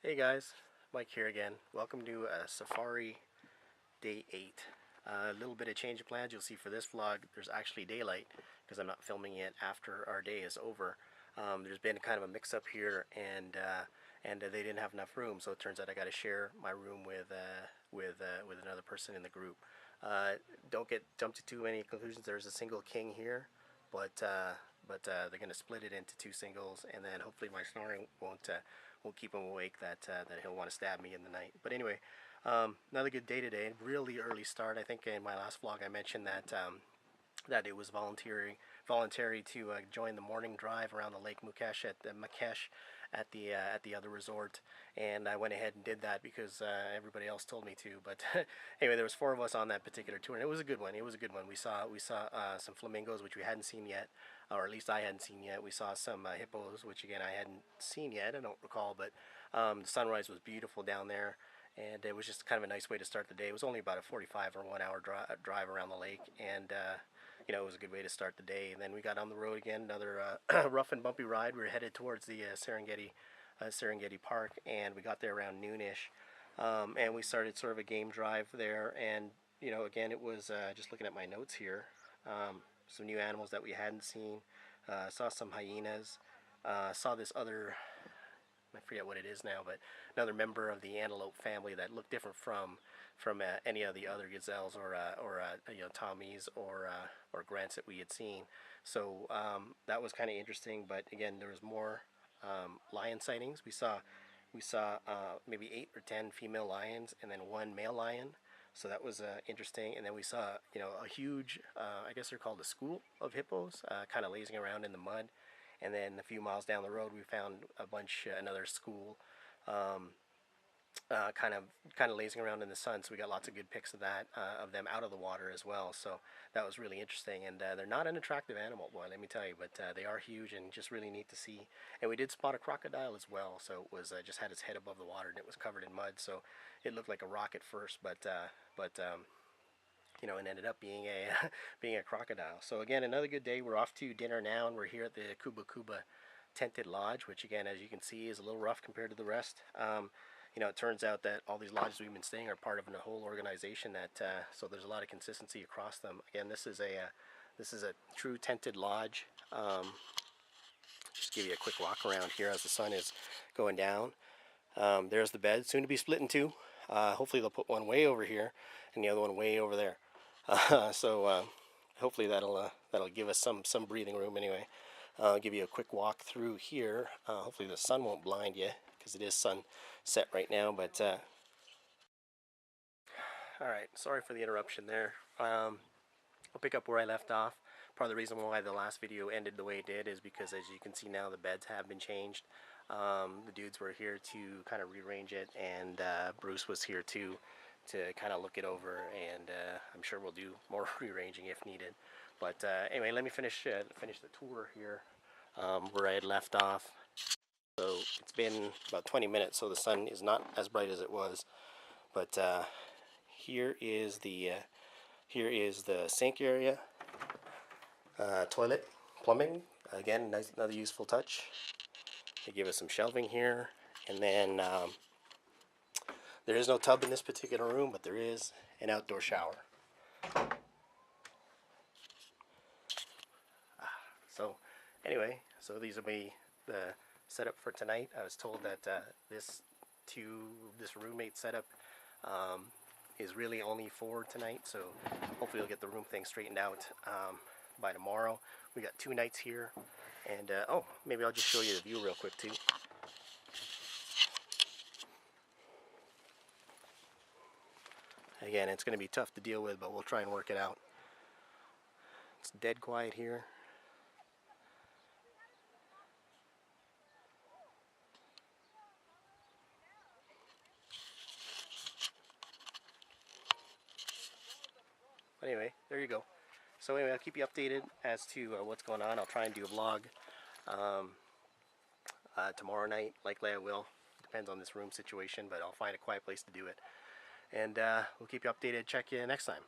Hey guys, Mike here again. Welcome to Safari Day 8. A little bit of change of plans. You'll see for this vlog there's actually daylight because I'm not filming it after our day is over. There's been kind of a mix-up here, and they didn't have enough room, so it turns out I got to share my room with another person in the group. Don't get jumped to too many conclusions. There's a single king here, but they're going to split it into two singles, and then hopefully my snoring won't keep him awake that he'll want to stab me in the night. But anyway, another good day today. Really early start. I think in my last vlog I mentioned that it was voluntary to join the morning drive around the Lake Mukesh at the other resort, and I went ahead and did that because everybody else told me to. But anyway, there was four of us on that particular tour, and it was a good one. We saw some flamingos, which we hadn't seen yet, or at least I hadn't seen yet. We saw some hippos, which again I hadn't seen yet. I don't recall, but the sunrise was beautiful down there. And it was just kind of a nice way to start the day. It was only about a 45 or 1 hour drive around the lake, and it was a good way to start the day. And then we got on the road again, another rough and bumpy ride. We were headed towards the Serengeti Park, and we got there around noonish, and we started sort of a game drive there. And again, it was just looking at my notes here, some new animals that we hadn't seen. Saw some hyenas. Saw this other, I forget what it is now, but another member of the antelope family that looked different from any of the other gazelles or Tommies or Grants that we had seen. So that was kind of interesting. But again, there was more lion sightings. We saw maybe 8 or 10 female lions and then one male lion. So that was interesting. And then we saw a huge, I guess they're called a school of hippos, kind of lazing around in the mud. And then a few miles down the road, we found another school, kind of lazing around in the sun. So we got lots of good pics of them out of the water as well. So that was really interesting. And they're not an attractive animal, boy, let me tell you, but they are huge and just really neat to see. And we did spot a crocodile as well. So it was just had its head above the water, and it was covered in mud. So it looked like a rock at first, but and ended up being a being a crocodile. So again, another good day. We're off to dinner now, and we're here at the Kubu Kubu Tented Lodge, which again, as you can see, is a little rough compared to the rest. It turns out that all these lodges we've been staying are part of a whole organization so there's a lot of consistency across them. Again, this is a true tented lodge. Just give you a quick walk around here as the sun is going down. There's the bed, soon to be split in two. Hopefully they'll put one way over here and the other one way over there. So hopefully that'll give us some breathing room anyway. I'll give you a quick walk through here. Hopefully the sun won't blind you because it is sunset right now. But all right, sorry for the interruption there. I'll pick up where I left off. Part of the reason why the last video ended the way it did is because, as you can see now, the beds have been changed. The dudes were here to kind of rearrange it, and Bruce was here too to kind of look it over, and I'm sure we'll do more rearranging if needed. But anyway, let me finish the tour here where I had left off. So it's been about 20 minutes, so the sun is not as bright as it was. But here is the sink area, toilet, plumbing. Again, nice, another useful touch. They give us some shelving here, and then there is no tub in this particular room, but there is an outdoor shower. So anyway, so these will be the setup for tonight. I was told that this roommate setup is really only for tonight, so hopefully we'll get the room thing straightened out by tomorrow. We got 2 nights here, and maybe I'll just show you the view real quick too. Again, it's going to be tough to deal with, but we'll try and work it out. It's dead quiet here. But anyway, there you go. So anyway, I'll keep you updated as to what's going on. I'll try and do a vlog tomorrow night. Likely I will. Depends on this room situation, but I'll find a quiet place to do it. And we'll keep you updated. Check you next time.